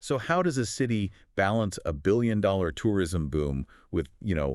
So how does a city balance a billion-dollar tourism boom with,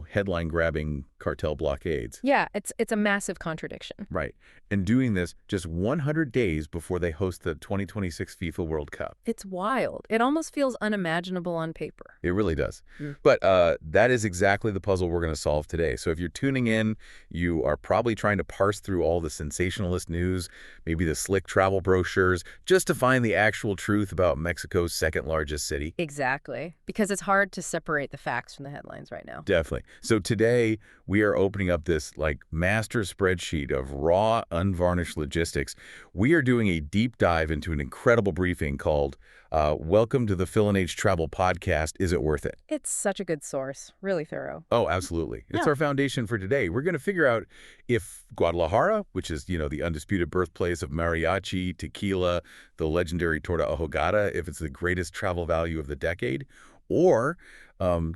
headline-grabbing cartel blockades? Yeah, it's a massive contradiction. Right. And doing this just 100 days before they host the 2026 FIFA World Cup. It's wild. It almost feels unimaginable on paper. It really does. Mm. But that is exactly the puzzle we're going to solve today. So if you're tuning in, you are probably trying to parse through all the sensationalist news, maybe the slick travel brochures, just to find the actual truth about Mexico's second largest city. Exactly. Because it's hard to separate the facts from the headlines right now. Definitely. So today we are opening up this master spreadsheet of raw, unvarnished logistics. We are doing a deep dive into an incredible briefing called Welcome to the Phil and H Travel Podcast. Is it worth it? It's such a good source. Really thorough. Oh, absolutely. It's Yeah. our foundation for today. We're going to figure out if Guadalajara, which is, the undisputed birthplace of mariachi, tequila, the legendary torta ahogada, if it's the greatest travel value of the decade, or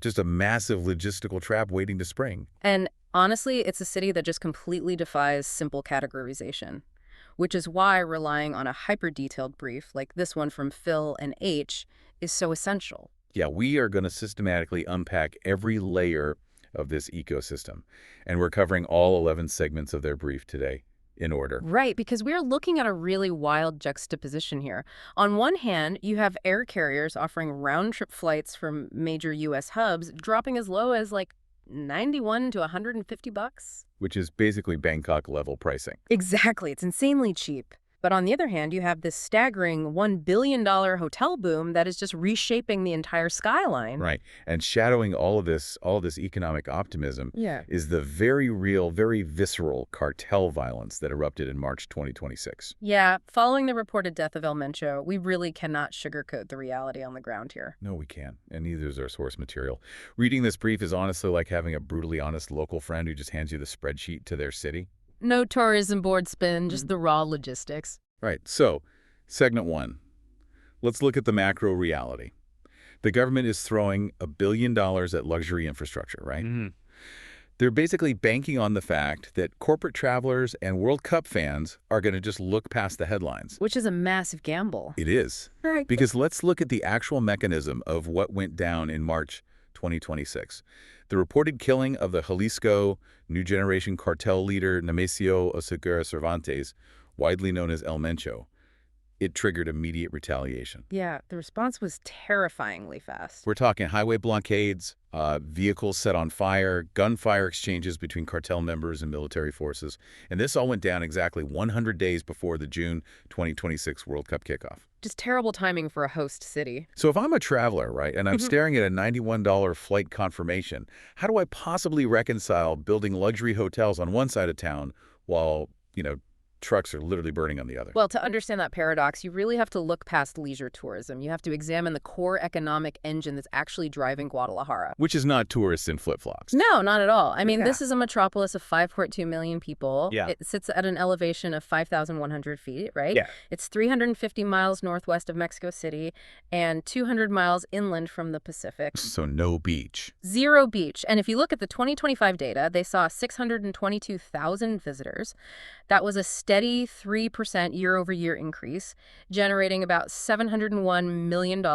just a massive logistical trap waiting to spring. And honestly, it's a city that just completely defies simple categorization, which is why relying on a hyper-detailed brief like this one from Phil and H is so essential. Yeah, we are going to systematically unpack every layer of this ecosystem, and we're covering all 11 segments of their brief today in order. Right, because we're looking at a really wild juxtaposition here. On one hand, you have air carriers offering round-trip flights from major U.S. hubs dropping as low as 91 to $150. Which is basically Bangkok-level pricing. Exactly, it's insanely cheap. But on the other hand, you have this staggering $1 billion hotel boom that is just reshaping the entire skyline. Right. And shadowing all of this economic optimism Yeah. is the very real, very visceral cartel violence that erupted in March 2026. Yeah, following the reported death of El Mencho, we really cannot sugarcoat the reality on the ground here. No, we can't. And neither is our source material. Reading this brief is honestly like having a brutally honest local friend who just hands you the spreadsheet to their city. No tourism board spin, just the raw logistics. Right. So, segment 1. Let's look at the macro reality. The government is throwing $1 billion at luxury infrastructure, right? Mm-hmm. They're basically banking on the fact that corporate travelers and World Cup fans are going to just look past the headlines. Which is a massive gamble. It is. Right. Because let's look at the actual mechanism of what went down in March 2026. The reported killing of the Jalisco New Generation Cartel leader Nemesio Oseguera Cervantes, widely known as El Mencho, it triggered immediate retaliation. Yeah, the response was terrifyingly fast. We're talking highway blockades, vehicles set on fire, gunfire exchanges between cartel members and military forces. And this all went down exactly 100 days before the June 2026 World Cup kickoff. Just terrible timing for a host city. So if I'm a traveler, right, and I'm staring at a $91 flight confirmation, how do I possibly reconcile building luxury hotels on one side of town while, trucks are literally burning on the other? Well, to understand that paradox, you really have to look past leisure tourism. You have to examine the core economic engine that's actually driving Guadalajara. Which is not tourists in flip-flops. No, not at all. I mean, Yeah. this is a metropolis of 5.2 million people. Yeah. It sits at an elevation of 5,100 feet, right? Yeah. It's 350 miles northwest of Mexico City and 200 miles inland from the Pacific. So no beach. Zero beach. And if you look at the 2025 data, they saw 622,000 visitors. That was a steady 3% year-over-year increase, generating about $701 million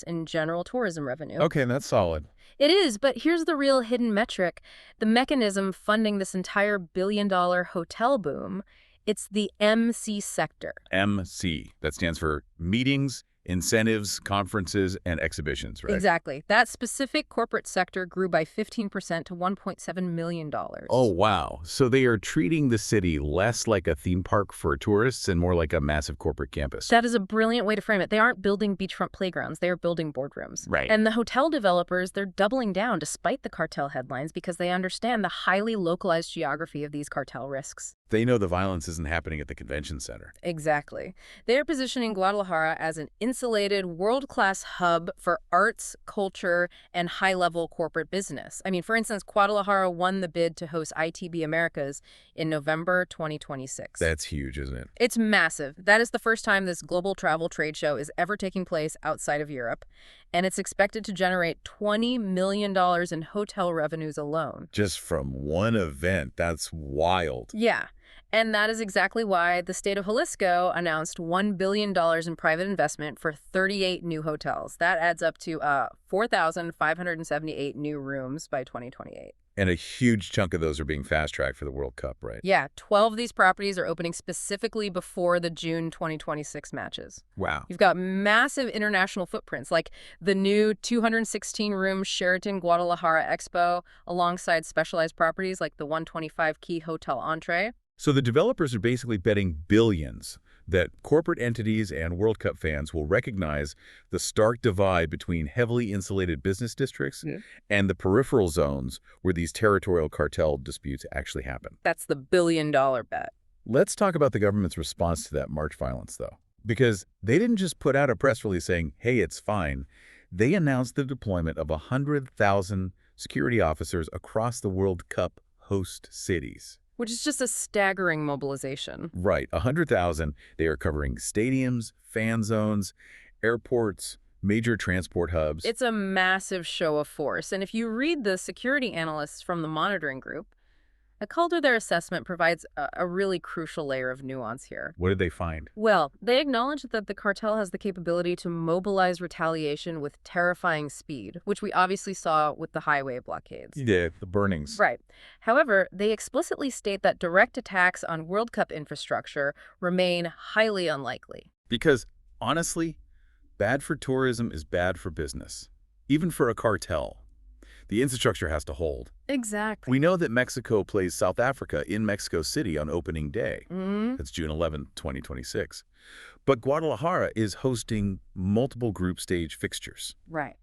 in general tourism revenue. Okay, that's solid. It is, but here's the real hidden metric. The mechanism funding this entire billion-dollar hotel boom, it's the MC sector. MC. That stands for meetings, incentives, conferences, and exhibitions, right? Exactly. That specific corporate sector grew by 15% to $1.7 million. Oh, wow. So they are treating the city less like a theme park for tourists and more like a massive corporate campus. That is a brilliant way to frame it. They aren't building beachfront playgrounds. They are building boardrooms. Right. And the hotel developers, they're doubling down despite the cartel headlines because they understand the highly localized geography of these cartel risks. They know the violence isn't happening at the convention center. Exactly. They're positioning Guadalajara as an insulated, world-class hub for arts, culture, and high-level corporate business. I mean, for instance, Guadalajara won the bid to host ITB Americas in November 2026. That's huge, isn't it? It's massive. That is the first time this global travel trade show is ever taking place outside of Europe, and it's expected to generate $20 million in hotel revenues alone. Just from one event. That's wild. Yeah. And that is exactly why the state of Jalisco announced $1 billion in private investment for 38 new hotels. That adds up to 4,578 new rooms by 2028. And a huge chunk of those are being fast-tracked for the World Cup, right? Yeah, 12 of these properties are opening specifically before the June 2026 matches. Wow. You've got massive international footprints, like the new 216-room Sheraton Guadalajara Expo, alongside specialized properties like the 125-key Hotel Entree. So the developers are basically betting billions that corporate entities and World Cup fans will recognize the stark divide between heavily insulated business districts and the peripheral zones where these territorial cartel disputes actually happen. That's the billion-dollar bet. Let's talk about the government's response to that March violence, though. Because they didn't just put out a press release saying, hey, it's fine. They announced the deployment of 100,000 security officers across the World Cup host cities. Which is just a staggering mobilization. Right, 100,000. They are covering stadiums, fan zones, airports, major transport hubs. It's a massive show of force. And if you read the security analysts from the monitoring group, I called her their assessment provides a really crucial layer of nuance here. What did they find? Well, they acknowledge that the cartel has the capability to mobilize retaliation with terrifying speed, which we obviously saw with the highway blockades. Yeah, the burnings. Right. However, they explicitly state that direct attacks on World Cup infrastructure remain highly unlikely. Because, honestly, bad for tourism is bad for business, even for a cartel. The infrastructure has to hold. Exactly. We know that Mexico plays South Africa in Mexico City on opening day. That's June 11, 2026. But Guadalajara is hosting multiple group stage fixtures. Right.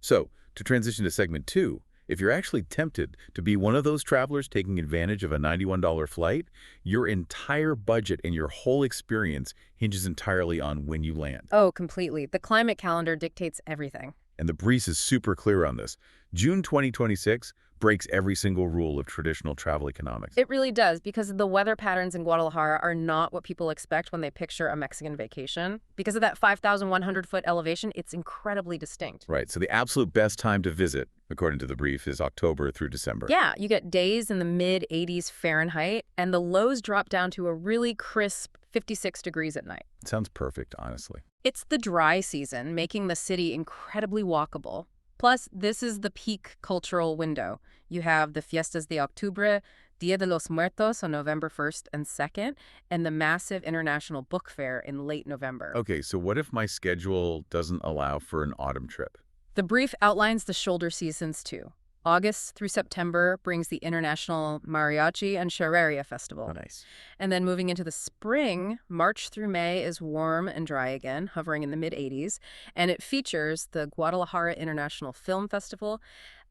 So, to transition to segment 2, if you're actually tempted to be one of those travelers taking advantage of a $91 flight, your entire budget and your whole experience hinges entirely on when you land. Oh, completely. The climate calendar dictates everything. And the brief is super clear on this. June 2026 breaks every single rule of traditional travel economics. It really does, because the weather patterns in Guadalajara are not what people expect when they picture a Mexican vacation. Because of that 5,100-foot elevation, it's incredibly distinct. Right, so the absolute best time to visit, according to the brief, is October through December. Yeah, you get days in the mid-80s Fahrenheit, and the lows drop down to a really crisp 56 degrees at night. Sounds perfect, honestly. It's the dry season, making the city incredibly walkable. Plus, this is the peak cultural window. You have the Fiestas de Octubre, Dia de los Muertos on November 1st and 2nd, and the massive international book fair in late November. Okay, so what if my schedule doesn't allow for an autumn trip? The brief outlines the shoulder seasons too. August through September brings the International Mariachi and Charreria Festival. Oh, nice. And then moving into the spring, March through May is warm and dry again, hovering in the mid-80s. And it features the Guadalajara International Film Festival,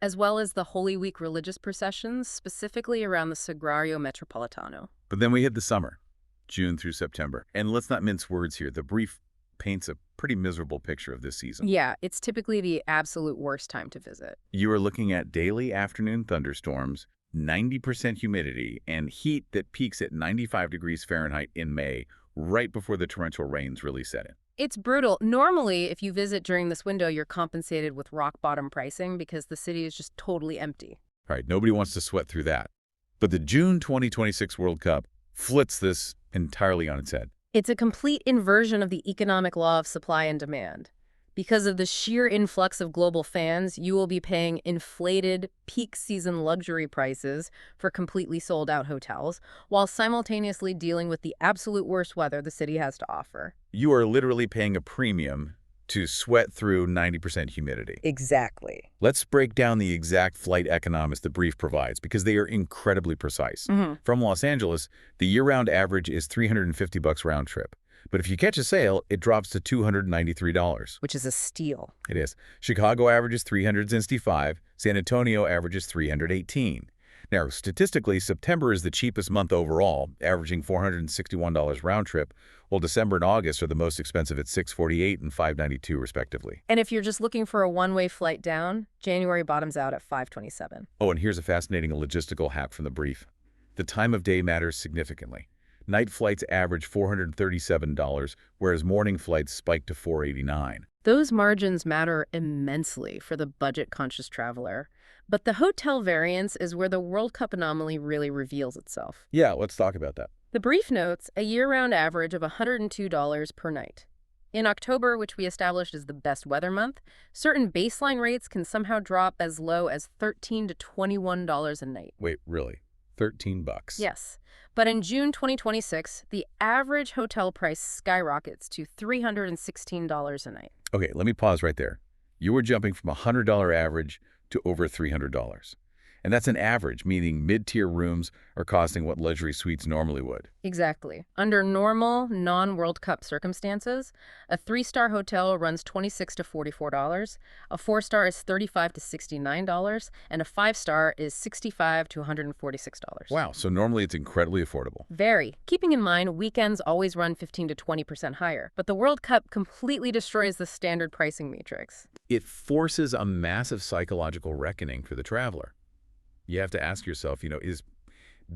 as well as the Holy Week religious processions, specifically around the Sagrario Metropolitano. But then we hit the summer, June through September. And let's not mince words here. The brief paints a pretty miserable picture of this season. Yeah, it's typically the absolute worst time to visit. You are looking at daily afternoon thunderstorms, 90% humidity, and heat that peaks at 95 degrees Fahrenheit in May, right before the torrential rains really set in. It's brutal. Normally, if you visit during this window, you're compensated with rock-bottom pricing because the city is just totally empty. All right, nobody wants to sweat through that. But the June 2026 World Cup flips this entirely on its head. It's a complete inversion of the economic law of supply and demand. Because of the sheer influx of global fans, you will be paying inflated peak season luxury prices for completely sold-out hotels, while simultaneously dealing with the absolute worst weather the city has to offer. You are literally paying a premium to sweat through 90% humidity. Exactly. Let's break down the exact flight economics the brief provides, because they are incredibly precise. From Los Angeles, the year-round average is $350 round trip. But if you catch a sale, it drops to $293. Which is a steal. It is. Chicago averages $365. San Antonio averages $318. Now, statistically, September is the cheapest month overall, averaging $461 round trip, while December and August are the most expensive at $648 and $592, respectively. And if you're just looking for a one-way flight down, January bottoms out at $527. Oh, and here's a fascinating logistical hack from the brief. The time of day matters significantly. Night flights average $437, whereas morning flights spike to $489. Those margins matter immensely for the budget-conscious traveler. But the hotel variance is where the World Cup anomaly really reveals itself. Yeah, let's talk about that. The brief notes a year-round average of $102 per night. In October, which we established as the best weather month, certain baseline rates can somehow drop as low as $13 to $21 a night. Wait, really? 13 bucks? Yes. But in June 2026, the average hotel price skyrockets to $316 a night. Okay, let me pause right there. You were jumping from a $100 average to over $300. And that's an average, meaning mid-tier rooms are costing what luxury suites normally would. Exactly. Under normal, non-World Cup circumstances, a 3-star hotel runs $26 to $44, a 4-star is $35 to $69, and a 5-star is $65 to $146. Wow, so normally it's incredibly affordable. Very. Keeping in mind, weekends always run 15 to 20% higher, but the World Cup completely destroys the standard pricing matrix. It forces a massive psychological reckoning for the traveler. You have to ask yourself, is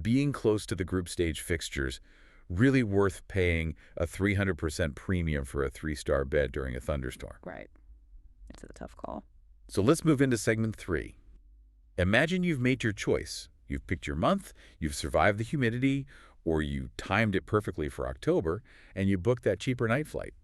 being close to the group stage fixtures really worth paying a 300% premium for a 3-star bed during a thunderstorm? Right. It's a tough call. So let's move into segment 3. Imagine you've made your choice. You've picked your month, you've survived the humidity, or you timed it perfectly for October, and you booked that cheaper night flight.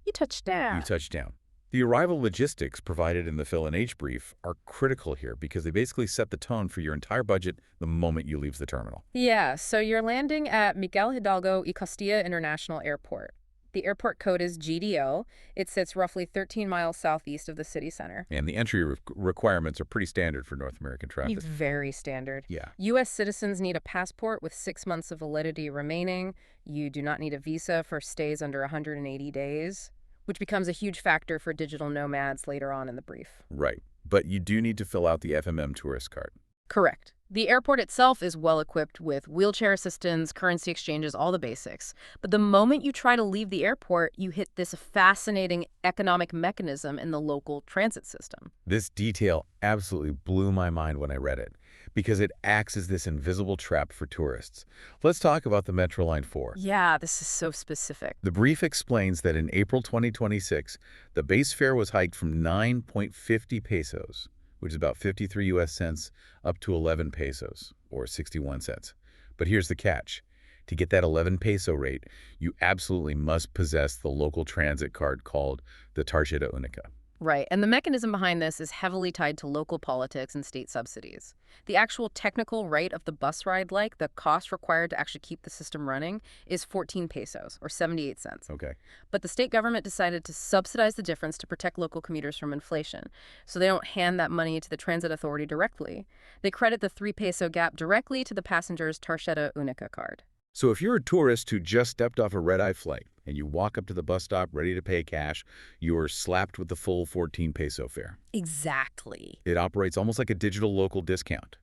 You touched down. You touched down. The arrival logistics provided in the Fill and H brief are critical here because they basically set the tone for your entire budget the moment you leave the terminal. Yeah, so you're landing at Miguel Hidalgo y Castilla International Airport. The airport code is GDO. It sits roughly 13 miles southeast of the city center. And the entry requirements are pretty standard for North American traffic. Very standard. Yeah. U.S. citizens need a passport with 6 months of validity remaining. You do not need a visa for stays under 180 days. Which becomes a huge factor for digital nomads later on in the brief. Right. But you do need to fill out the FMM tourist card. Correct. The airport itself is well equipped with wheelchair assistance, currency exchanges, all the basics. But the moment you try to leave the airport, you hit this fascinating economic mechanism in the local transit system. This detail absolutely blew my mind when I read it, because it acts as this invisible trap for tourists. Let's talk about the Metro Line 4. Yeah, this is so specific. The brief explains that in April 2026, the base fare was hiked from 9.50 pesos, which is about 53 US cents, up to 11 pesos, or 61 cents. But here's the catch. To get that 11 peso rate, you absolutely must possess the local transit card called the Tarjeta Única. Right, and the mechanism behind this is heavily tied to local politics and state subsidies. The actual technical rate of the bus ride, like the cost required to actually keep the system running, is 14 pesos, or 78 cents. Okay. But the state government decided to subsidize the difference to protect local commuters from inflation. So they don't hand that money to the transit authority directly. They credit the 3 peso gap directly to the passenger's Tarjeta Única card. So if you're a tourist who just stepped off a red-eye flight and you walk up to the bus stop ready to pay cash, you're slapped with the full 14 peso fare. Exactly. It operates almost like a digital local discount.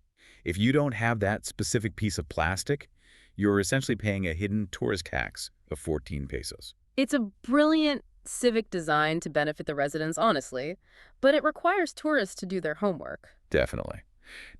If you don't have that specific piece of plastic, you're essentially paying a hidden tourist tax of 14 pesos. It's a brilliant civic design to benefit the residents, honestly, but it requires tourists to do their homework. Definitely.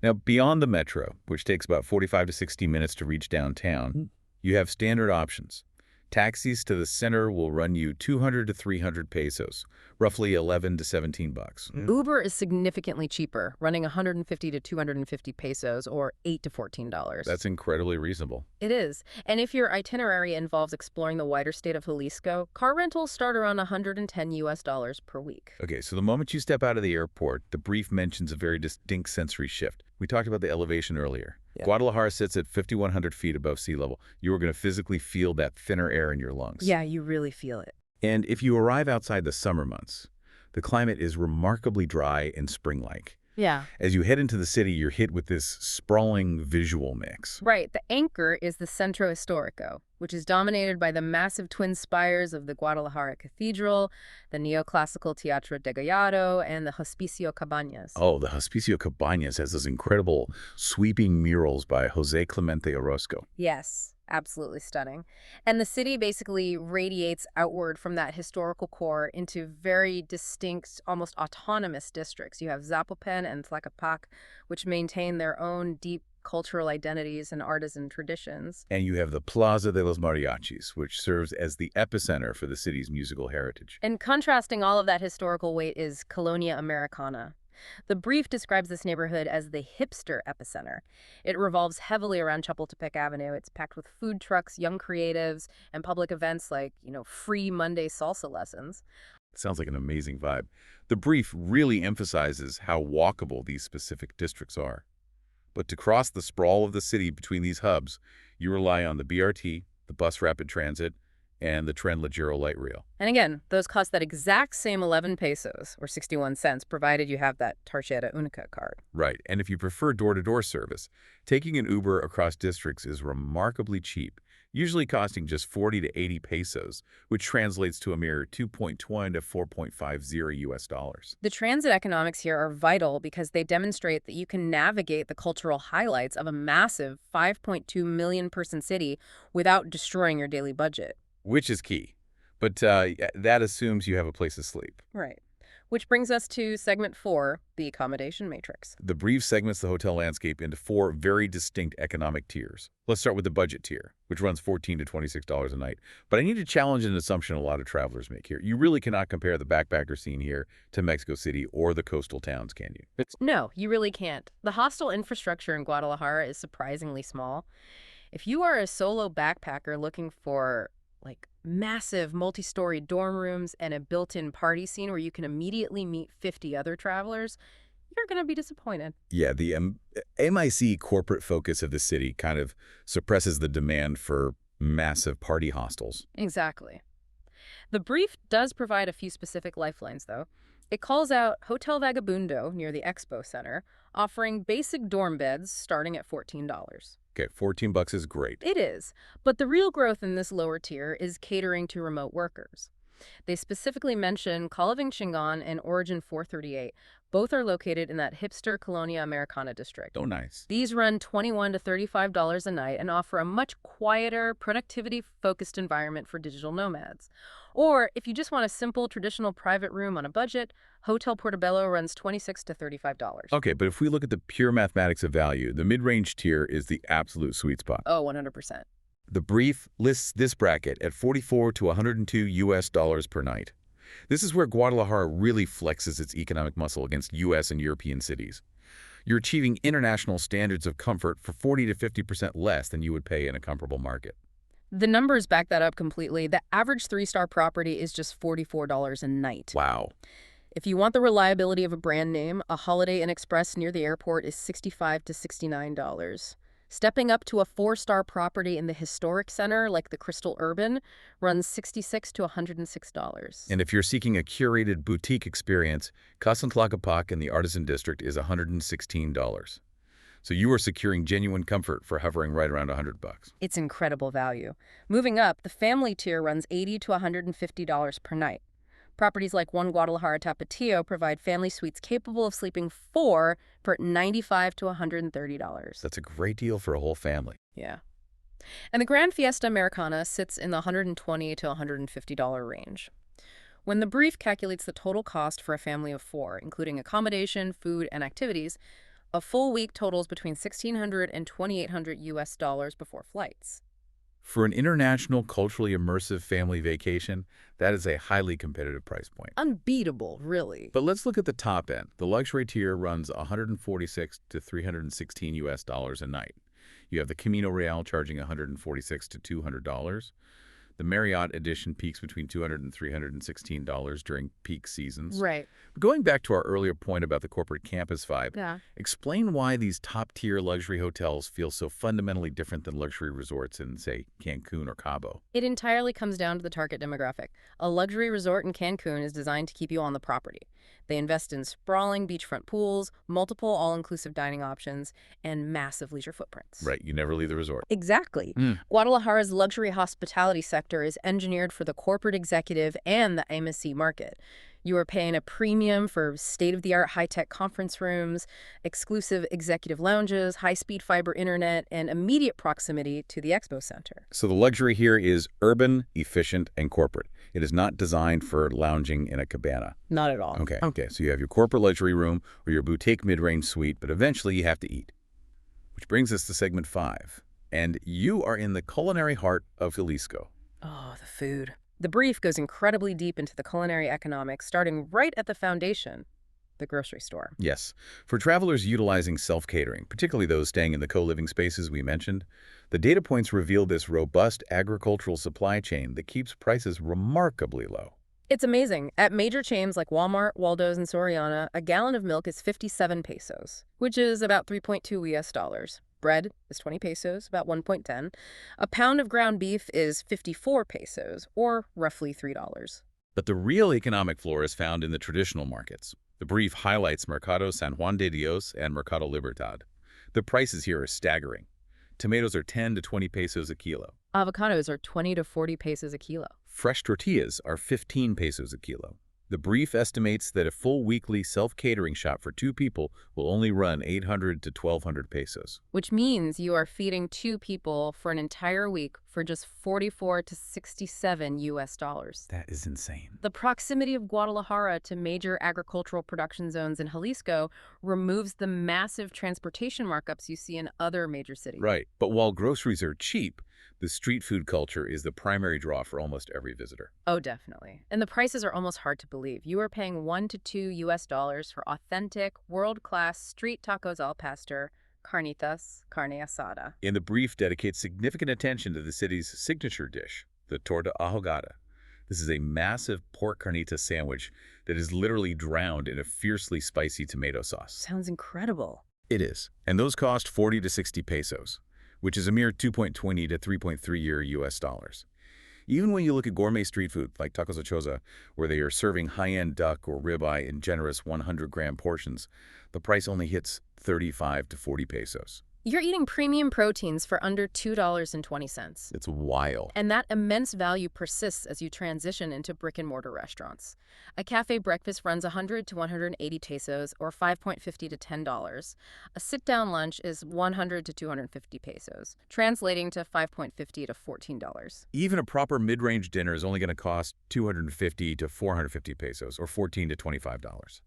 Now, beyond the metro, which takes about 45 to 60 minutes to reach downtown, you have standard options. Taxis to the center will run you 200 to 300 pesos, roughly 11 to 17 bucks. Uber is significantly cheaper, running 150 to 250 pesos, or $8 to $14. That's incredibly reasonable. It is. And if your itinerary involves exploring the wider state of Jalisco, car rentals start around 110 US dollars per week. Okay, so the moment you step out of the airport, the brief mentions a very distinct sensory shift. We talked about the elevation earlier. Yeah. Guadalajara sits at 5,100 feet above sea level. You are going to physically feel that thinner air in your lungs. Yeah, you really feel it. And if you arrive outside the summer months, the climate is remarkably dry and spring-like. Yeah. As you head into the city, you're hit with this sprawling visual mix. Right. The anchor is the Centro Histórico, which is dominated by the massive twin spires of the Guadalajara Cathedral, the neoclassical Teatro Degollado, and the Hospicio Cabañas. Oh, the Hospicio Cabañas has those incredible sweeping murals by José Clemente Orozco. Yes, absolutely stunning. And the city basically radiates outward from that historical core into very distinct, almost autonomous districts. You have Zapopan and Tlaquepaque, which maintain their own deep cultural identities and artisan traditions. And you have the Plaza de los Mariachis, which serves as the epicenter for the city's musical heritage. And contrasting all of that historical weight is Colonia Americana. The brief describes this neighborhood as the hipster epicenter. It revolves heavily around Chapultepec Avenue. It's packed with food trucks, young creatives, and public events like, free Monday salsa lessons. Sounds like an amazing vibe. The brief really emphasizes how walkable these specific districts are. But to cross the sprawl of the city between these hubs, you rely on the BRT, the bus rapid transit, and the Tren Ligero light rail. And again, those cost that exact same 11 pesos, or 61 cents, provided you have that Tarjeta Única card. Right, and if you prefer door-to-door service, taking an Uber across districts is remarkably cheap, usually costing just 40 to 80 pesos, which translates to a mere 2.20 to 4.50 US dollars. The transit economics here are vital because they demonstrate that you can navigate the cultural highlights of a massive 5.2 million person city without destroying your daily budget. Which is key. But that assumes you have a place to sleep. Right. Which brings us to segment 4, the accommodation matrix. The brief segments the hotel landscape into 4 very distinct economic tiers. Let's start with the budget tier, which runs $14 to $26 a night. But I need to challenge an assumption a lot of travelers make here. You really cannot compare the backpacker scene here to Mexico City or the coastal towns, can you? No, you really can't. The hostel infrastructure in Guadalajara is surprisingly small. If you are a solo backpacker looking for massive multi-story dorm rooms and a built-in party scene where you can immediately meet 50 other travelers, you're going to be disappointed. Yeah, the MIC corporate focus of the city kind of suppresses the demand for massive party hostels. Exactly. The brief does provide a few specific lifelines, though. It calls out Hotel Vagabundo near the Expo Center, offering basic dorm beds starting at $14. Okay, $14 is great. It is, but the real growth in this lower tier is catering to remote workers. They specifically mention Calaving Chingon and Origin 438. Both are located in that hipster Colonia Americana district. Oh, nice. These run $21 to $35 a night and offer a much quieter, productivity-focused environment for digital nomads. Or, if you just want a simple, traditional private room on a budget, Hotel Portobello runs $26 to $35. Okay, but if we look at the pure mathematics of value, the mid-range tier is the absolute sweet spot. Oh, 100%. The brief lists this bracket at $44 to $102 US dollars per night. This is where Guadalajara really flexes its economic muscle against US and European cities. You're achieving international standards of comfort for 40 to 50% less than you would pay in a comparable market. The numbers back that up completely. The average 3-star property is just $44 a night. Wow. If you want the reliability of a brand name, a Holiday Inn Express near the airport is $65 to $69. Stepping up to a 4-star property in the historic center, like the Crystal Urban, runs $66 to $106. And if you're seeking a curated boutique experience, Casa Tlaquepaque in the Artisan District is $116. So you are securing genuine comfort for hovering right around $100. It's incredible value. Moving up, the family tier runs $80 to $150 per night. Properties like One Guadalajara Tapatio provide family suites capable of sleeping 4 for $95 to $130. That's a great deal for a whole family. Yeah. And the Grand Fiesta Americana sits in the $120 to $150 range. When the brief calculates the total cost for a family of 4, including accommodation, food, and activities, a full week totals between $1,600 and $2,800 US dollars before flights. For an international, culturally immersive family vacation, that is a highly competitive price point. Unbeatable, really. But let's look at the top end. The luxury tier runs $146 to $316 US dollars a night. You have the Camino Real charging $146 to $200. The Marriott edition peaks between $200 and $316 during peak seasons. Right. Going back to our earlier point about the corporate campus vibe, Yeah. explain why these top-tier luxury hotels feel so fundamentally different than luxury resorts in, say, Cancun or Cabo. It entirely comes down to the target demographic. A luxury resort in Cancun is designed to keep you on the property. They invest in sprawling beachfront pools, multiple all-inclusive dining options, and massive leisure footprints. Right, you never leave the resort. Exactly. Guadalajara's luxury hospitality sector is engineered for the corporate executive and the MSC market. You are paying a premium for state-of-the-art high-tech conference rooms, exclusive executive lounges, high-speed fiber internet, and immediate proximity to the expo center. So the luxury here is urban, efficient, and corporate. It is not designed for lounging in a cabana. Not at all. Okay, so you have your corporate luxury room or your boutique mid-range suite, but eventually you have to eat. Which brings us to segment 5. And you are in the culinary heart of Jalisco. Oh, the food. The brief goes incredibly deep into the culinary economics, starting right at the foundation. the grocery store. Yes. For travelers utilizing self-catering, particularly those staying in the co-living spaces we mentioned, the data points reveal this robust agricultural supply chain that keeps prices remarkably low. It's amazing. At major chains like Walmart, Waldo's, and Soriana, a gallon of milk is 57 pesos, which is about 3.2 US dollars. Bread is 20 pesos, about 1.10. A pound of ground beef is 54 pesos, or roughly $3. But the real economic floor is found in the traditional markets. The brief highlights Mercado San Juan de Dios and Mercado Libertad. The prices here are staggering. Tomatoes are 10 to 20 pesos a kilo. Avocados are 20 to 40 pesos a kilo. Fresh tortillas are 15 pesos a kilo. The brief estimates that a full weekly self-catering shop for 2 people will only run 800 to 1,200 pesos. Which means you are feeding 2 people for an entire week for just 44 to 67 US dollars. That is insane. The proximity of Guadalajara to major agricultural production zones in Jalisco removes the massive transportation markups you see in other major cities. Right. But while groceries are cheap, the street food culture is the primary draw for almost every visitor. Oh, definitely. And the prices are almost hard to believe. You are paying 1 to 2 US dollars for authentic, world-class street tacos al pastor, carnitas, carne asada. And the brief dedicates significant attention to the city's signature dish, the torta ahogada. This is a massive pork carnita sandwich that is literally drowned in a fiercely spicy tomato sauce. Sounds incredible. It is. And those cost 40 to 60 pesos, which is a mere 2.20 to 3.3 year US dollars. Even when you look at gourmet street food like tacos choza, where they are serving high-end duck or ribeye in generous 100-gram portions, the price only hits 35 to 40 pesos. You're eating premium proteins for under $2.20. It's wild. And that immense value persists as you transition into brick-and-mortar restaurants. A cafe breakfast runs 100 to 180 pesos, or $5.50 to $10. A sit-down lunch is 100 to 250 pesos, translating to $5.50 to $14. Even a proper mid-range dinner is only going to cost 250 to 450 pesos, or $14 to $25.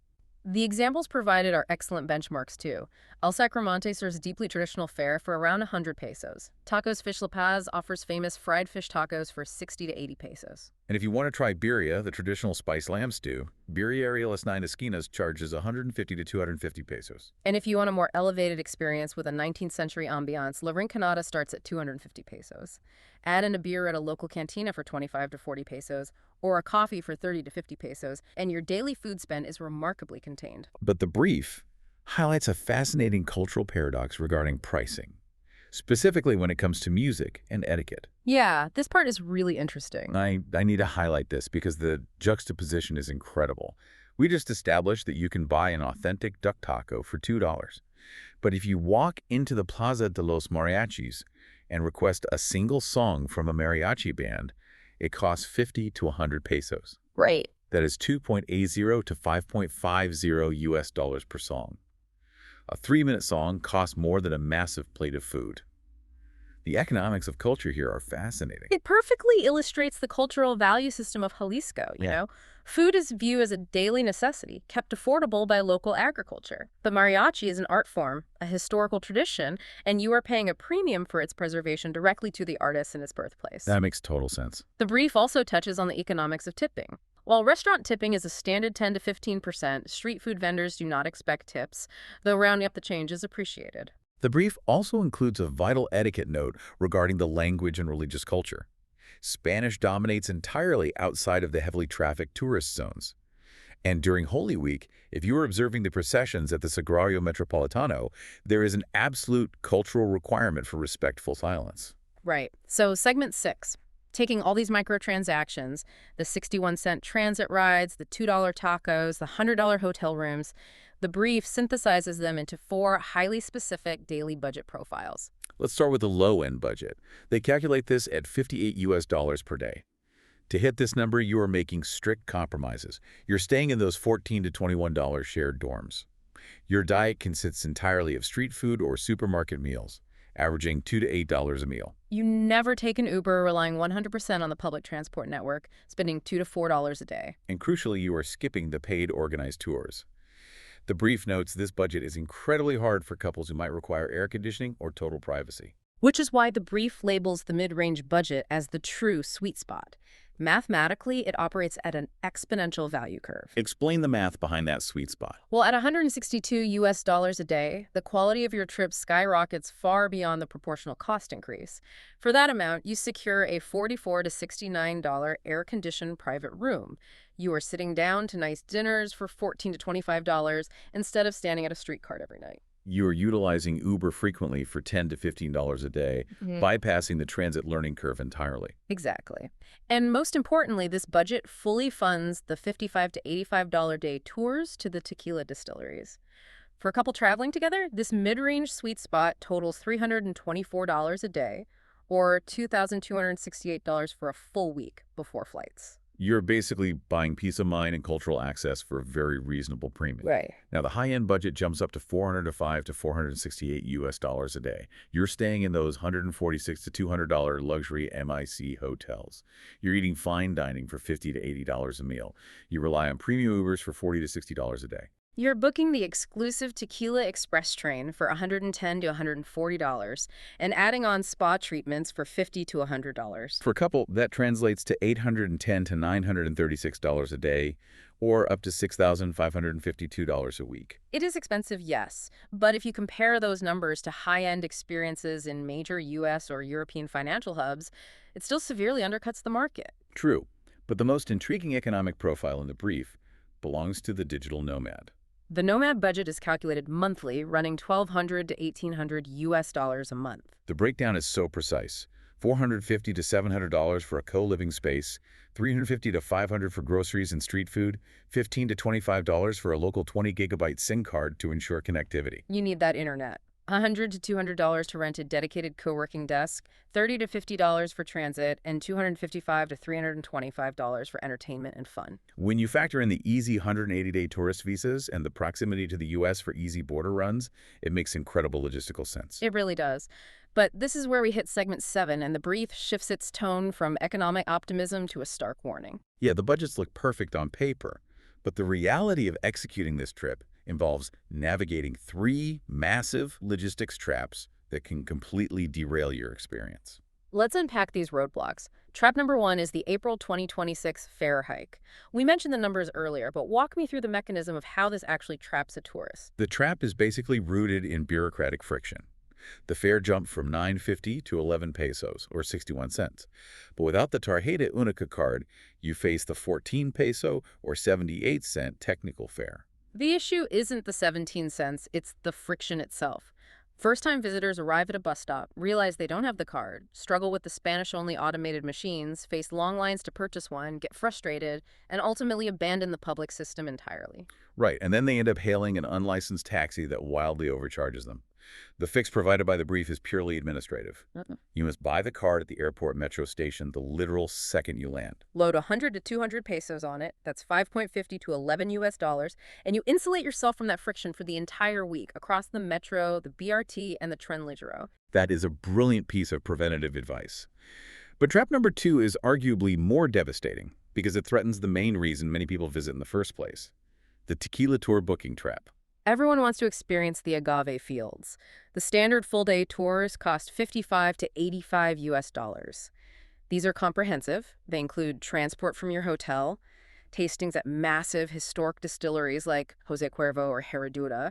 The examples provided are excellent benchmarks, too. El Sacramonte serves deeply traditional fare for around 100 pesos. Tacos Fish La Paz offers famous fried fish tacos for 60 to 80 pesos. And if you want to try birria, the traditional spiced lamb stew, Birria Las Nine Esquinas charges 150 to 250 pesos. And if you want a more elevated experience with a 19th century ambiance, La Rinconada starts at 250 pesos. Add in a beer at a local cantina for 25 to 40 pesos, or a coffee for 30 to 50 pesos, and your daily food spend is remarkably contained. But the brief highlights a fascinating cultural paradox regarding pricing, specifically when it comes to music and etiquette. Yeah, this part is really interesting. I need to highlight this because the juxtaposition is incredible. We just established that you can buy an authentic duck taco for $2. But if you walk into the Plaza de los Mariachis and request a single song from a mariachi band, it costs 50 to 100 pesos. Right. That is 2.80 to 5.50 US dollars per song. A 3-minute song costs more than a massive plate of food. The economics of culture here are fascinating. It perfectly illustrates the cultural value system of Jalisco, you know? Food is viewed as a daily necessity, kept affordable by local agriculture. But mariachi is an art form, a historical tradition, and you are paying a premium for its preservation directly to the artist in its birthplace. That makes total sense. The brief also touches on the economics of tipping. While restaurant tipping is a standard 10 to 15%, street food vendors do not expect tips, though rounding up the change is appreciated. The brief also includes a vital etiquette note regarding the language and religious culture. Spanish dominates entirely outside of the heavily trafficked tourist zones. And during Holy Week, if you are observing the processions at the Sagrario Metropolitano, there is an absolute cultural requirement for respectful silence. Right. So segment 6. Taking all these microtransactions, the 61-cent transit rides, the $2 tacos, the $100 hotel rooms, the brief synthesizes them into 4 highly specific daily budget profiles. Let's start with the low-end budget. They calculate this at 58 US dollars per day. To hit this number, you are making strict compromises. You're staying in those $14 to $21 shared dorms. Your diet consists entirely of street food or supermarket meals, averaging $2 to $8 a meal. You never take an Uber, relying 100% on the public transport network, spending $2 to $4 a day. And crucially, you are skipping the paid organized tours. The brief notes this budget is incredibly hard for couples who might require air conditioning or total privacy. Which is why the brief labels the mid-range budget as the true sweet spot. Mathematically, it operates at an exponential value curve. Explain the math behind that sweet spot. Well, at $162 a day, the quality of your trip skyrockets far beyond the proportional cost increase. For that amount, you secure a $44 to $69 air-conditioned private room. You are sitting down to nice dinners for $14 to $25 instead of standing at a street cart every night. You are utilizing Uber frequently for $10 to $15 a day, bypassing the transit learning curve entirely. Exactly. And most importantly, this budget fully funds the $55 to $85 day tours to the tequila distilleries. For a couple traveling together, this mid-range sweet spot totals $324 a day, or $2,268 for a full week before flights. You're basically buying peace of mind and cultural access for a very reasonable premium. Right. Now, the high-end budget jumps up to $405 to $468 a day. You're staying in those $146 to $200 luxury MIC hotels. You're eating fine dining for $50 to $80 a meal. You rely on premium Ubers for $40 to $60 a day. You're booking the exclusive Tequila Express train for $110 to $140 and adding on spa treatments for $50 to $100. For a couple, that translates to $810 to $936 a day, or up to $6,552 a week. It is expensive, yes, but if you compare those numbers to high-end experiences in major U.S. or European financial hubs, it still severely undercuts the market. True, but the most intriguing economic profile in the brief belongs to the digital nomad. The Nomad budget is calculated monthly, running $1,200 to $1,800 a month. The breakdown is so precise. $450 to $700 for a co-living space, $350 to $500 for groceries and street food, $15 to $25 for a local 20-gigabyte SIM card to ensure connectivity. You need that internet. $100 to $200 to rent a dedicated co-working desk, $30 to $50 for transit, and $255 to $325 for entertainment and fun. When you factor in the easy 180-day tourist visas and the proximity to the U.S. for easy border runs, it makes incredible logistical sense. It really does. But this is where we hit segment 7, and the brief shifts its tone from economic optimism to a stark warning. Yeah, the budgets look perfect on paper, but the reality of executing this trip involves navigating 3 massive logistics traps that can completely derail your experience. Let's unpack these roadblocks. Trap number 1 is the April 2026 fare hike. We mentioned the numbers earlier, but walk me through the mechanism of how this actually traps a tourist. The trap is basically rooted in bureaucratic friction. The fare jumped from 9.50 to 11 pesos, or 61 cents. But without the Tarjeta Única card, you face the 14 peso, or 78-cent technical fare. The issue isn't the 17 cents, it's the friction itself. First-time visitors arrive at a bus stop, realize they don't have the card, struggle with the Spanish-only automated machines, face long lines to purchase one, get frustrated, and ultimately abandon the public system entirely. Right, and then they end up hailing an unlicensed taxi that wildly overcharges them. The fix provided by the brief is purely administrative. You must buy the card at the airport metro station the literal second you land. Load 100 to 200 pesos on it, that's 5.50 to 11 US dollars, and you insulate yourself from that friction for the entire week across the metro, the BRT, and the Tren Ligero. That is a brilliant piece of preventative advice. But trap number 2 is arguably more devastating because it threatens the main reason many people visit in the first place: the tequila tour booking trap. Everyone wants to experience the agave fields. The standard full-day tours cost 55 to 85 US dollars. These are comprehensive. They include transport from your hotel, tastings at massive historic distilleries like Jose Cuervo or Herradura,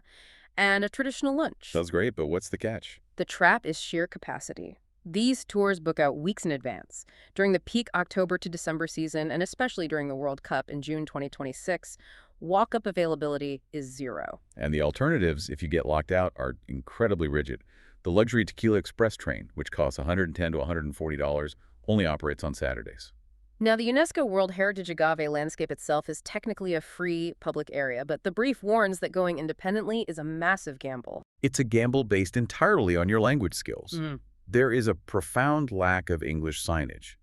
and a traditional lunch. Sounds great, but what's the catch? The trap is sheer capacity. These tours book out weeks in advance. During the peak October to December season, and especially during the World Cup in June 2026, walk-up availability is 0. And the alternatives, if you get locked out, are incredibly rigid. The luxury Tequila Express train, which costs $110 to $140, only operates on Saturdays. Now, the UNESCO World Heritage Agave landscape itself is technically a free public area, but the brief warns that going independently is a massive gamble. It's a gamble based entirely on your language skills. There is a profound lack of English signage.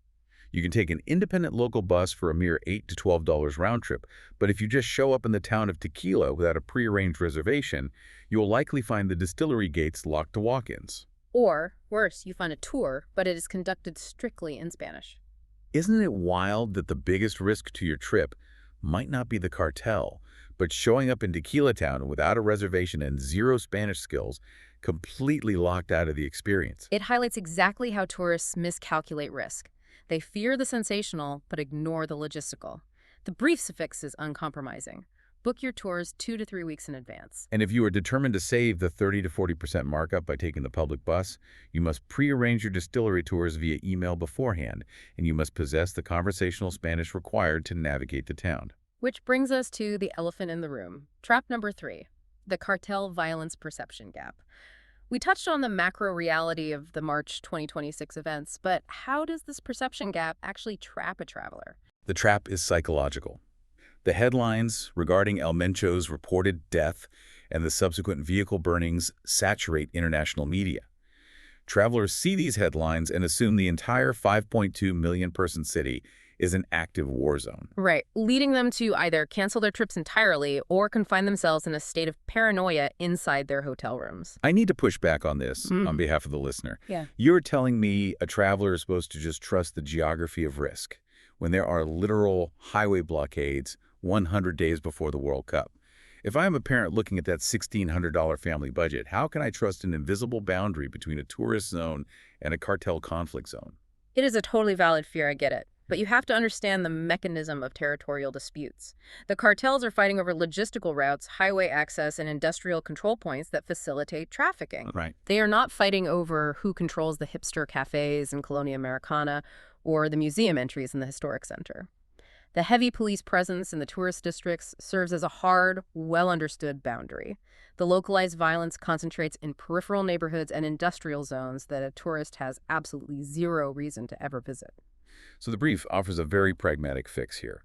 You can take an independent local bus for a mere $8 to $12 round trip, but if you just show up in the town of Tequila without a prearranged reservation, you will likely find the distillery gates locked to walk-ins. Or, worse, you find a tour, but it is conducted strictly in Spanish. Isn't it wild that the biggest risk to your trip might not be the cartel, but showing up in Tequila Town without a reservation and 0 Spanish skills, completely locked out of the experience? It highlights exactly how tourists miscalculate risk. They fear the sensational, but ignore the logistical. The brief's fix is uncompromising. Book your tours 2 to 3 weeks in advance. And if you are determined to save the 30 to 40% markup by taking the public bus, you must pre-arrange your distillery tours via email beforehand, and you must possess the conversational Spanish required to navigate the town. Which brings us to the elephant in the room. Trap number 3, the cartel violence perception gap. We touched on the macro reality of the March 2026 events, but how does this perception gap actually trap a traveler? The trap is psychological. The headlines regarding El Mencho's reported death and the subsequent vehicle burnings saturate international media. Travelers see these headlines and assume the entire 5.2 million person city is an active war zone. Right, leading them to either cancel their trips entirely or confine themselves in a state of paranoia inside their hotel rooms. I need to push back on this on behalf of the listener. Yeah. You're telling me a traveler is supposed to just trust the geography of risk when there are literal highway blockades 100 days before the World Cup. If I am a parent looking at that $1,600 family budget, how can I trust an invisible boundary between a tourist zone and a cartel conflict zone? It is a totally valid fear, I get it. But you have to understand the mechanism of territorial disputes. The cartels are fighting over logistical routes, highway access, and industrial control points that facilitate trafficking. Right. They are not fighting over who controls the hipster cafes in Colonia Americana or the museum entries in the historic center. The heavy police presence in the tourist districts serves as a hard, well-understood boundary. The localized violence concentrates in peripheral neighborhoods and industrial zones that a tourist has absolutely zero reason to ever visit. So the brief offers a very pragmatic fix here.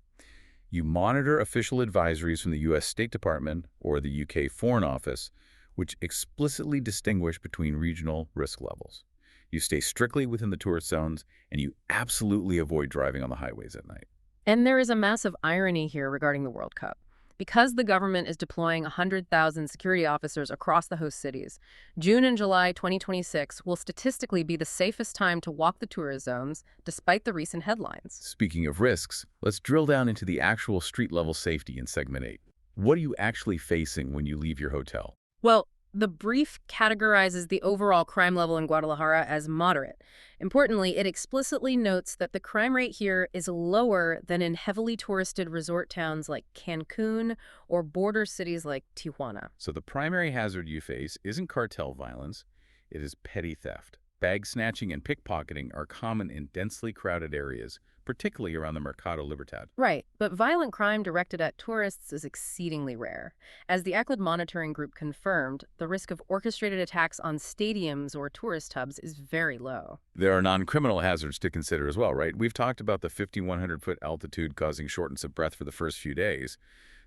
You monitor official advisories from the U.S. State Department or the U.K. Foreign Office, which explicitly distinguish between regional risk levels. You stay strictly within the tourist zones, and you absolutely avoid driving on the highways at night. And there is a massive irony here regarding the World Cup. Because the government is deploying 100,000 security officers across the host cities, June and July 2026 will statistically be the safest time to walk the tourist zones, despite the recent headlines. Speaking of risks, let's drill down into the actual street-level safety in Segment 8. What are you actually facing when you leave your hotel? Well, the brief categorizes the overall crime level in Guadalajara as moderate. Importantly, it explicitly notes that the crime rate here is lower than in heavily touristed resort towns like Cancun or border cities like Tijuana. So the primary hazard you face isn't cartel violence, it is petty theft. Bag snatching and pickpocketing are common in densely crowded areas, particularly around the Mercado Libertad. Right, but violent crime directed at tourists is exceedingly rare. As the ACLED monitoring group confirmed, the risk of orchestrated attacks on stadiums or tourist hubs is very low. There are non-criminal hazards to consider as well, right? We've talked about the 5,100-foot altitude causing shortness of breath for the first few days.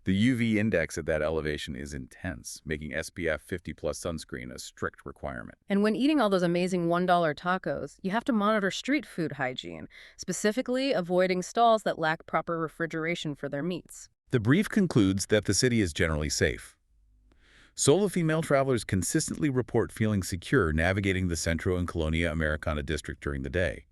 The UV index at that elevation is intense, making SPF 50+ sunscreen a strict requirement. And when eating all those amazing $1 tacos, you have to monitor street food hygiene, specifically avoiding stalls that lack proper refrigeration for their meats. The brief concludes that the city is generally safe. Solo female travelers consistently report feeling secure navigating the Centro and Colonia Americana district during the day.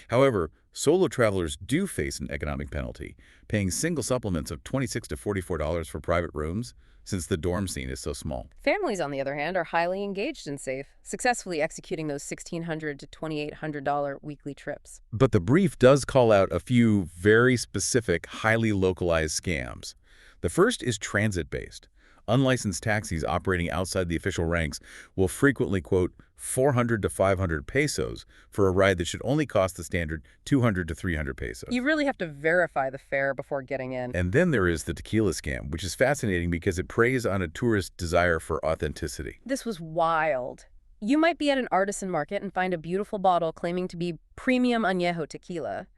However, solo travelers do face an economic penalty, paying single supplements of $26 to $44 for private rooms, since the dorm scene is so small. Families, on the other hand, are highly engaged and safe, successfully executing those $1,600 to $2,800 weekly trips. But the brief does call out a few very specific, highly localized scams. The first is transit-based. Unlicensed taxis operating outside the official ranks will frequently quote 400 to 500 pesos for a ride that should only cost the standard 200 to 300 pesos. You really have to verify the fare before getting in. And then there is the tequila scam, which is fascinating because it preys on a tourist's desire for authenticity. This was wild. You might be at an artisan market and find a beautiful bottle claiming to be premium añejo tequila.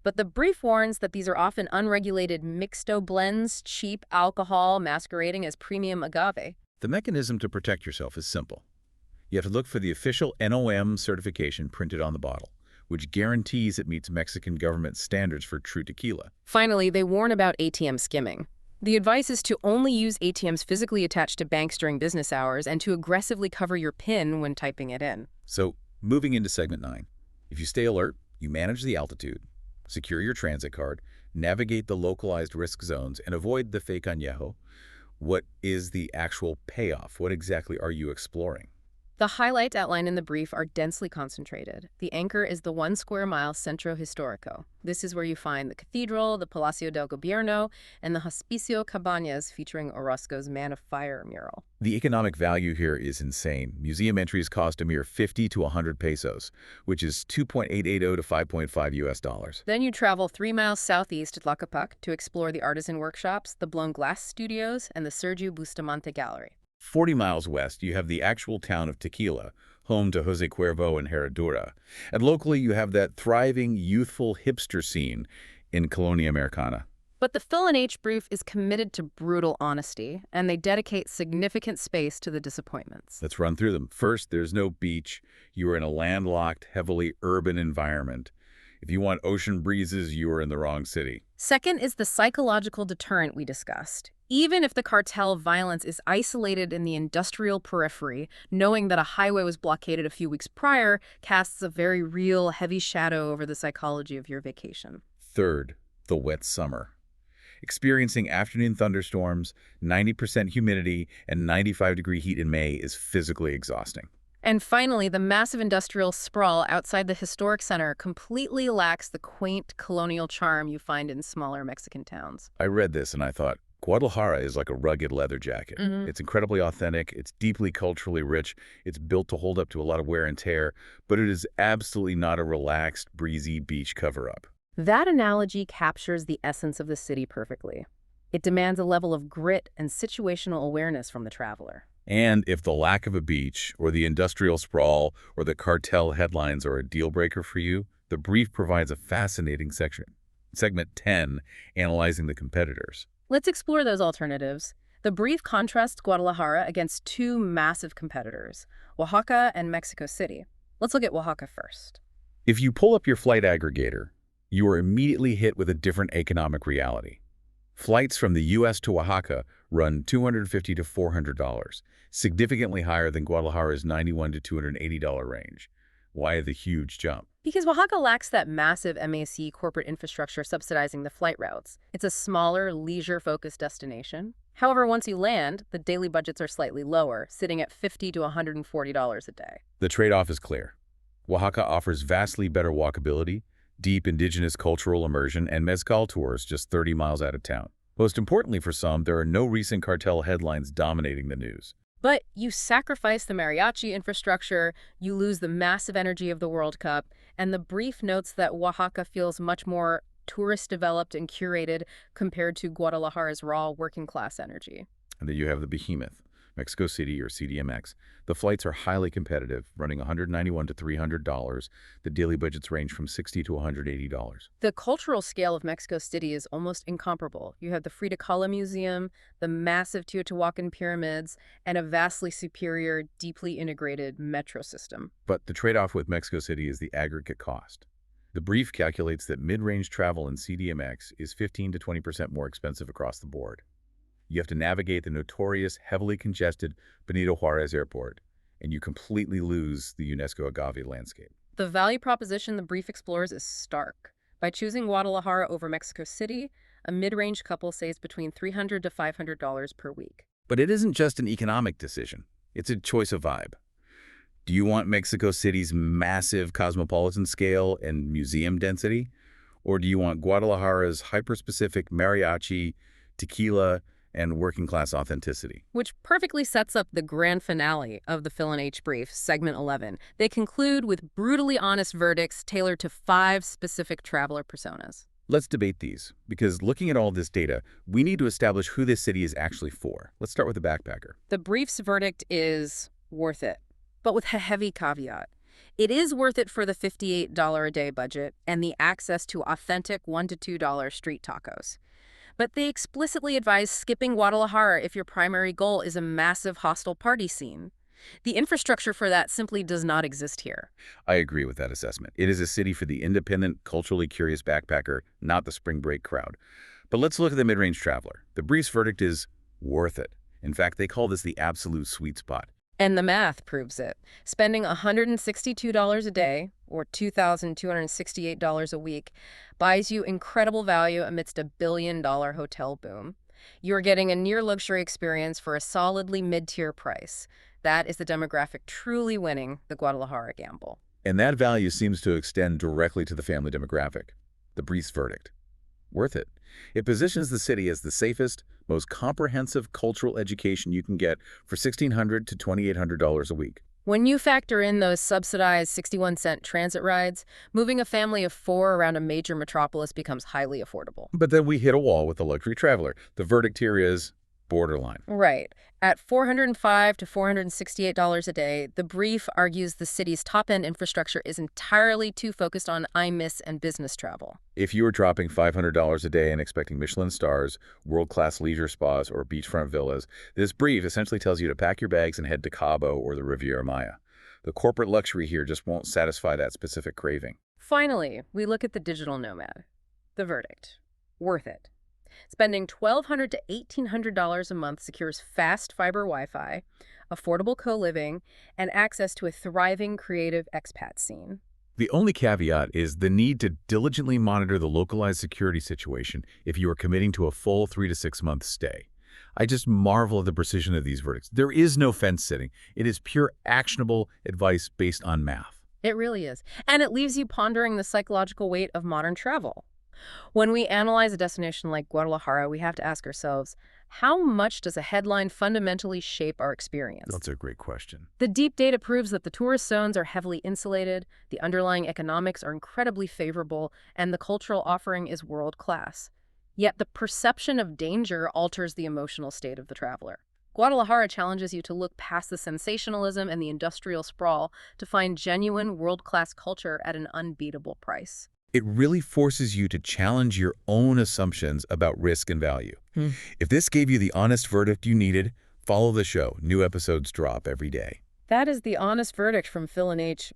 But the brief warns that these are often unregulated mixto blends, cheap alcohol masquerading as premium agave. The mechanism to protect yourself is simple. You have to look for the official NOM certification printed on the bottle, which guarantees it meets Mexican government standards for true tequila. Finally, they warn about ATM skimming. The advice is to only use ATMs physically attached to banks during business hours and to aggressively cover your PIN when typing it in. So, moving into Segment 9. If you stay alert, you manage the altitude, secure your transit card, navigate the localized risk zones, and avoid the fake añejo. What is the actual payoff? What exactly are you exploring? The highlights outlined in the brief are densely concentrated. The anchor is the 1 square mile Centro Histórico. This is where you find the cathedral, the Palacio del Gobierno, and the Hospicio Cabañas featuring Orozco's Man of Fire mural. The economic value here is insane. Museum entries cost a mere 50 to 100 pesos, which is 2.880 to 5.5 US dollars. Then you travel 3 miles southeast to Tlaquepaque to explore the artisan workshops, the blown glass studios, and the Sergio Bustamante Gallery. 40 miles west, you have the actual town of Tequila, home to Jose Cuervo and Herradura. And locally, you have that thriving, youthful hipster scene in Colonia Americana. But the Phil and H brief is committed to brutal honesty, and they dedicate significant space to the disappointments. Let's run through them. First, there's no beach. You are in a landlocked, heavily urban environment. If you want ocean breezes, you are in the wrong city. Second is the psychological deterrent we discussed. Even if the cartel violence is isolated in the industrial periphery, knowing that a highway was blockaded a few weeks prior casts a very real, heavy shadow over the psychology of your vacation. Third, the wet summer. Experiencing afternoon thunderstorms, 90% humidity, and 95-degree heat in May is physically exhausting. And finally, the massive industrial sprawl outside the historic center completely lacks the quaint colonial charm you find in smaller Mexican towns. I read this and I thought, Guadalajara is like a rugged leather jacket. It's incredibly authentic, it's deeply culturally rich, it's built to hold up to a lot of wear and tear, but it is absolutely not a relaxed, breezy beach cover-up. That analogy captures the essence of the city perfectly. It demands a level of grit and situational awareness from the traveler. And if the lack of a beach, or the industrial sprawl, or the cartel headlines are a deal-breaker for you, the brief provides a fascinating section. Segment 10, Analyzing the Competitors. Let's explore those alternatives. The brief contrasts Guadalajara against two massive competitors, Oaxaca and Mexico City. Let's look at Oaxaca first. If you pull up your flight aggregator, you are immediately hit with a different economic reality. Flights from the U.S. to Oaxaca run $250 to $400, significantly higher than Guadalajara's $91 to $280 range. Why the huge jump? Because Oaxaca lacks that massive MAC corporate infrastructure subsidizing the flight routes. It's a smaller, leisure-focused destination. However, once you land, the daily budgets are slightly lower, sitting at $50 to $140 a day. The trade-off is clear. Oaxaca offers vastly better walkability, deep indigenous cultural immersion, and mezcal tours just 30 miles out of town. Most importantly for some, there are no recent cartel headlines dominating the news. But you sacrifice the mariachi infrastructure, you lose the massive energy of the World Cup, and the brief notes that Oaxaca feels much more tourist-developed and curated compared to Guadalajara's raw working-class energy. And then you have the behemoth, Mexico City or CDMX. The flights are highly competitive, running $191 to $300. The daily budgets range from $60 to $180. The cultural scale of Mexico City is almost incomparable. You have the Frida Kahlo Museum, the massive Teotihuacan pyramids, and a vastly superior, deeply integrated metro system. But the trade-off with Mexico City is the aggregate cost. The brief calculates that mid-range travel in CDMX is 15 to 20% more expensive across the board. You have to navigate the notorious, heavily congested Benito Juarez Airport, and you completely lose the UNESCO agave landscape. The value proposition the brief explores is stark. By choosing Guadalajara over Mexico City, a mid-range couple saves between $300 to $500 per week. But it isn't just an economic decision. It's a choice of vibe. Do you want Mexico City's massive cosmopolitan scale and museum density? Or do you want Guadalajara's hyper-specific mariachi, tequila, and working-class authenticity? Which perfectly sets up the grand finale of the Phil and H brief, segment 11. They conclude with brutally honest verdicts tailored to 5 specific traveler personas. Let's debate these, because looking at all this data, we need to establish who this city is actually for. Let's start with the backpacker. The brief's verdict is worth it, but with a heavy caveat. It is worth it for the $58 a day budget and the access to authentic $1 to $2 street tacos. But they explicitly advise skipping Guadalajara if your primary goal is a massive hostile party scene. The infrastructure for that simply does not exist here. I agree with that assessment. It is a city for the independent, culturally curious backpacker, not the spring break crowd. But let's look at the mid-range traveler. The brief's verdict is worth it. In fact, they call this the absolute sweet spot. And the math proves it. Spending $162 a day, or $2,268 a week, buys you incredible value amidst a billion-dollar hotel boom. You're getting a near-luxury experience for a solidly mid-tier price. That is the demographic truly winning the Guadalajara gamble. And that value seems to extend directly to the family demographic. The brief's verdict. Worth it. It positions the city as the safest, most comprehensive cultural education you can get for $1,600 to $2,800 a week. When you factor in those subsidized 61-cent transit rides, moving a family of 4 around a major metropolis becomes highly affordable. But then we hit a wall with the luxury traveler. The verdict here is borderline. Right. At $405 to $468 a day, the brief argues the city's top-end infrastructure is entirely too focused on I-miss and business travel. If you were dropping $500 a day and expecting Michelin stars, world-class leisure spas, or beachfront villas, this brief essentially tells you to pack your bags and head to Cabo or the Riviera Maya. The corporate luxury here just won't satisfy that specific craving. Finally, we look at the digital nomad. The verdict. Worth it. Spending $1,200 to $1,800 a month secures fast fiber Wi-Fi, affordable co-living, and access to a thriving creative expat scene. The only caveat is the need to diligently monitor the localized security situation if you are committing to a full 3 to 6 month stay. I just marvel at the precision of these verdicts. There is no fence sitting. It is pure actionable advice based on math. It really is. And it leaves you pondering the psychological weight of modern travel. When we analyze a destination like Guadalajara, we have to ask ourselves, how much does a headline fundamentally shape our experience? That's a great question. The deep data proves that the tourist zones are heavily insulated, the underlying economics are incredibly favorable, and the cultural offering is world-class. Yet the perception of danger alters the emotional state of the traveler. Guadalajara challenges you to look past the sensationalism and the industrial sprawl to find genuine world-class culture at an unbeatable price. It really forces you to challenge your own assumptions about risk and value. If this gave you the honest verdict you needed, follow the show. New episodes drop every day. That is the honest verdict from Phil and H.